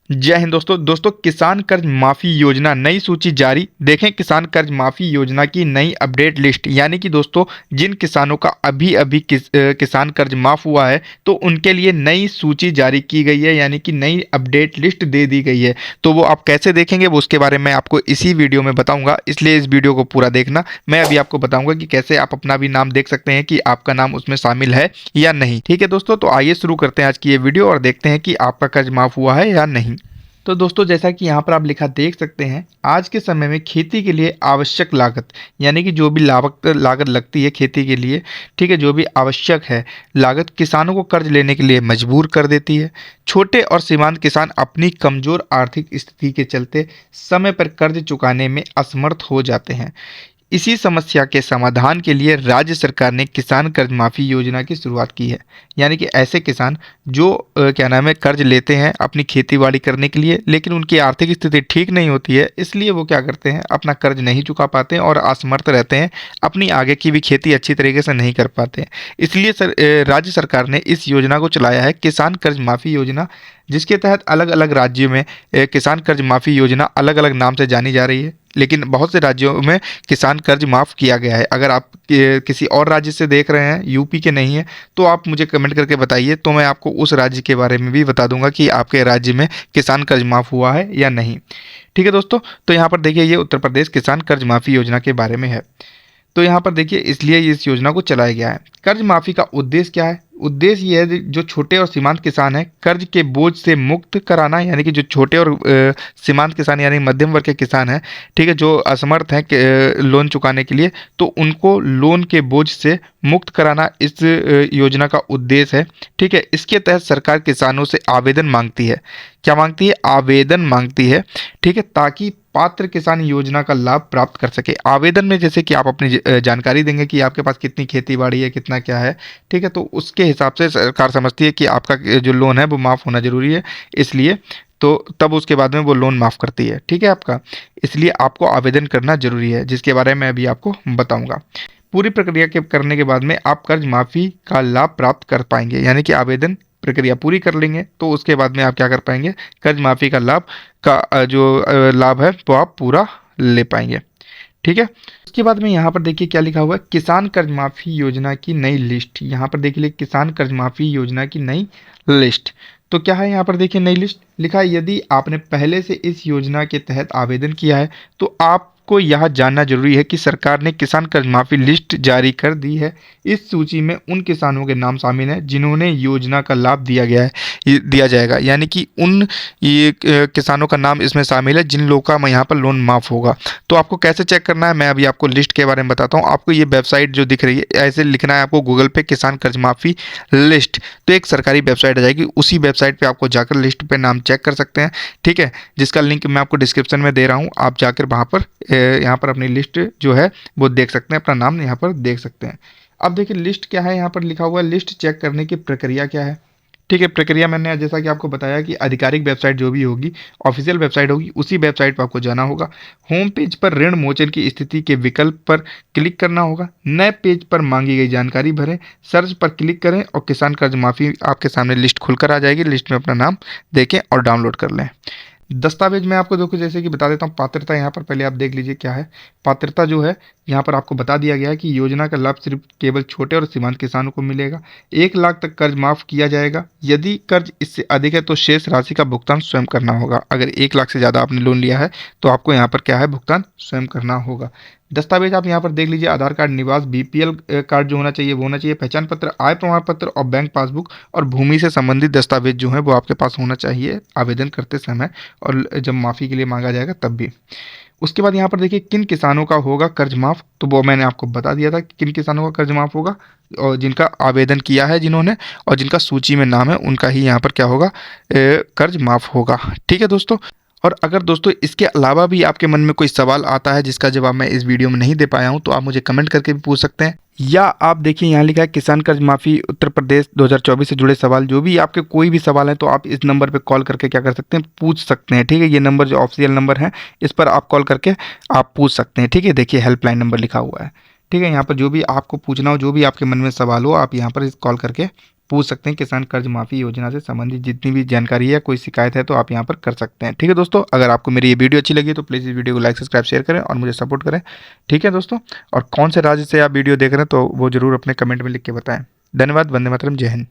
जय हिंद दोस्तों किसान कर्ज माफ़ी योजना नई सूची जारी। देखें किसान कर्ज माफ़ी योजना की नई अपडेट लिस्ट। यानी कि दोस्तों जिन किसानों का अभी अभी किसान कर्ज माफ़ हुआ है तो उनके लिए नई सूची जारी की गई है, यानी कि नई अपडेट लिस्ट दे दी गई है। तो वो आप कैसे देखेंगे वो उसके बारे में आपको इसी वीडियो में बताऊंगा, इसलिए इस वीडियो को पूरा देखना। मैं अभी आपको बताऊंगा कि कैसे आप अपना भी नाम देख सकते हैं कि आपका नाम उसमें शामिल है या नहीं। ठीक है दोस्तों, तो आइए शुरू करते हैं आज की ये वीडियो और देखते हैं कि आपका कर्ज माफ़ हुआ है या नहीं। तो दोस्तों जैसा कि यहाँ पर आप लिखा देख सकते हैं, आज के समय में खेती के लिए आवश्यक लागत, यानी कि जो भी लागत लगती है खेती के लिए, ठीक है, जो भी आवश्यक है लागत किसानों को कर्ज लेने के लिए मजबूर कर देती है। छोटे और सीमांत किसान अपनी कमजोर आर्थिक स्थिति के चलते समय पर कर्ज चुकाने में असमर्थ हो जाते हैं। इसी समस्या के समाधान के लिए राज्य सरकार ने किसान कर्ज माफ़ी योजना की शुरुआत की है। यानी कि ऐसे किसान जो क्या नाम है कर्ज लेते हैं अपनी खेती-बाड़ी करने के लिए, लेकिन उनकी आर्थिक स्थिति ठीक नहीं होती है, इसलिए वो क्या करते हैं अपना कर्ज नहीं चुका पाते हैं और असमर्थ रहते हैं, अपनी आगे की भी खेती अच्छी तरीके से नहीं कर पाते हैं। इसलिए राज्य सरकार ने इस योजना को चलाया है, किसान कर्ज माफ़ी योजना, जिसके तहत अलग-अलग राज्यों में किसान कर्ज माफ़ी योजना अलग-अलग नाम से जानी जा रही है। लेकिन बहुत से राज्यों में किसान कर्ज माफ़ किया गया है। अगर आप किसी और राज्य से देख रहे हैं, यूपी के नहीं हैं, तो आप मुझे कमेंट करके बताइए, तो मैं आपको उस राज्य के बारे में भी बता दूंगा कि आपके राज्य में किसान कर्ज माफ़ हुआ है या नहीं। ठीक है दोस्तों, तो यहाँ पर देखिए ये उत्तर प्रदेश किसान कर्ज माफ़ी योजना के बारे में है। तो यहाँ पर देखिए इसलिए इस योजना को चलाया गया है। कर्ज माफ़ी का उद्देश्य क्या है? उद्देश्य ये है जो छोटे और सीमांत किसान हैं कर्ज के बोझ से मुक्त कराना, यानी कि जो छोटे और सीमांत किसान यानी मध्यम वर्ग के किसान हैं, ठीक है, जो असमर्थ हैं लोन चुकाने के लिए, तो उनको लोन के बोझ से मुक्त कराना इस योजना का उद्देश्य है। ठीक है, इसके तहत सरकार किसानों से आवेदन मांगती है। क्या मांगती है? आवेदन मांगती है। ठीक है, ताकि पात्र किसान योजना का लाभ प्राप्त कर सके। आवेदन में जैसे कि आप अपनी जानकारी देंगे कि आपके पास कितनी खेती बाड़ी है, कितना क्या है, ठीक है, तो उसके हिसाब से सरकार समझती है कि आपका जो लोन है वो माफ़ होना ज़रूरी है, इसलिए तो तब उसके बाद में वो लोन माफ़ करती है। ठीक है आपका, इसलिए आपको आवेदन करना ज़रूरी है, जिसके बारे में अभी आपको बताऊँगा। पूरी प्रक्रिया के करने के बाद में आप कर्ज माफ़ी का लाभ प्राप्त कर पाएंगे, यानी कि आवेदन प्रक्रिया पूरी कर लेंगे तो उसके बाद में आप क्या कर पाएंगे, कर्ज माफ़ी का लाभ का जो लाभ है वो आप पूरा ले पाएंगे। ठीक है, उसके बाद में यहाँ पर देखिए क्या लिखा हुआ है, किसान कर्ज माफ़ी योजना की नई लिस्ट। यहाँ पर देखिए किसान कर्ज माफ़ी योजना की नई लिस्ट। तो क्या है यहाँ पर देखिए नई लिस्ट लिखा है, यदि आपने पहले से इस योजना के तहत आवेदन किया है तो आपको यह जानना जरूरी है कि सरकार ने किसान कर्ज माफ़ी लिस्ट जारी कर दी है। इस सूची में उन किसानों के नाम शामिल हैं जिन्होंने योजना का लाभ दिया जाएगा, यानी कि उन ये किसानों का नाम इसमें शामिल है जिन लोगों का यहाँ पर लोन माफ़ होगा। तो आपको कैसे चेक करना है, मैं अभी आपको लिस्ट के बारे में बताता हूँ। आपको ये वेबसाइट जो दिख रही है ऐसे लिखना है आपको गूगल पे किसान कर्ज माफ़ी लिस्ट, तो एक सरकारी वेबसाइट आ जाएगी, उसी वेबसाइट पे आपको जाकर लिस्ट पे नाम चेक कर सकते हैं। ठीक है, जिसका लिंक मैं आपको डिस्क्रिप्शन में दे रहा हूँ, आप जाकर वहाँ पर यहाँ पर अपनी लिस्ट जो है वो देख सकते हैं, अपना नाम यहाँ पर देख सकते हैं। अब देखिए लिस्ट क्या है, यहाँ पर लिखा हुआ है लिस्ट चेक करने की प्रक्रिया क्या है। ठीक है, प्रक्रिया मैंने जैसा कि आपको बताया कि आधिकारिक वेबसाइट जो भी होगी, ऑफिशियल वेबसाइट होगी, उसी वेबसाइट पर आपको जाना होगा। होम पेज पर ऋण मोचन की स्थिति के विकल्प पर क्लिक करना होगा। नए पेज पर मांगी गई जानकारी भरें, सर्च पर क्लिक करें और किसान कर्ज माफ़ी आपके सामने लिस्ट खुलकर आ जाएगी। लिस्ट में अपना नाम देखें और डाउनलोड कर लें। दस्तावेज मैं आपको देखो जैसे कि बता देता हूँ, पात्रता यहाँ पर पहले आप देख लीजिए क्या है। पात्रता जो है यहाँ पर आपको बता दिया गया है कि योजना का लाभ सिर्फ केवल छोटे और सीमांत किसानों को मिलेगा। 1 लाख तक कर्ज माफ़ किया जाएगा। यदि कर्ज इससे अधिक है तो शेष राशि का भुगतान स्वयं करना होगा। अगर 1 लाख से ज़्यादा आपने लोन लिया है तो आपको यहाँ पर क्या है, भुगतान स्वयं करना होगा। दस्तावेज आप यहाँ पर देख लीजिए, आधार कार्ड, निवास, बीपीएल कार्ड जो होना चाहिए वो होना चाहिए, पहचान पत्र, आय प्रमाण पत्र और बैंक पासबुक और भूमि से संबंधित दस्तावेज जो है वो आपके पास होना चाहिए आवेदन करते समय, और जब माफ़ी के लिए मांगा जाएगा तब भी। उसके बाद यहाँ पर देखिए किन किसानों का होगा कर्ज माफ़, तो वो मैंने आपको बता दिया था कि किन किसानों का कर्ज माफ़ होगा, और जिनका आवेदन किया है जिन्होंने और जिनका सूची में नाम है उनका ही यहाँ पर क्या होगा, कर्ज माफ़ होगा। ठीक है दोस्तों, और अगर दोस्तों इसके अलावा भी आपके मन में कोई सवाल आता है जिसका जवाब मैं इस वीडियो में नहीं दे पाया हूँ तो आप मुझे कमेंट करके भी पूछ सकते हैं, या आप देखिए यहाँ लिखा है किसान कर्ज माफ़ी उत्तर प्रदेश 2024 से जुड़े सवाल, जो भी आपके कोई भी सवाल है तो आप इस नंबर पे कॉल करके क्या कर सकते हैं, पूछ सकते हैं। ठीक है, ये नंबर जो ऑफिशियल नंबर है इस पर आप कॉल करके आप पूछ सकते हैं। ठीक है, देखिए हेल्पलाइन नंबर लिखा हुआ है। ठीक है, यहाँ पर जो भी आपको पूछना हो, जो भी आपके मन में सवाल हो, आप यहाँ पर इस कॉल करके पूछ सकते हैं किसान कर्ज माफ़ी योजना से संबंधित जितनी भी जानकारी है, कोई शिकायत है तो आप यहाँ पर कर सकते हैं। ठीक है दोस्तों, अगर आपको मेरी ये वीडियो अच्छी लगी तो प्लीज़ इस वीडियो को लाइक सब्सक्राइब शेयर करें और मुझे सपोर्ट करें। ठीक है दोस्तों, और कौन से राज्य से आप वीडियो देख रहे हैं तो वो ज़रूर अपने कमेंट में लिख के बताएं। धन्यवाद। वंदे मातरम। जय हिंद।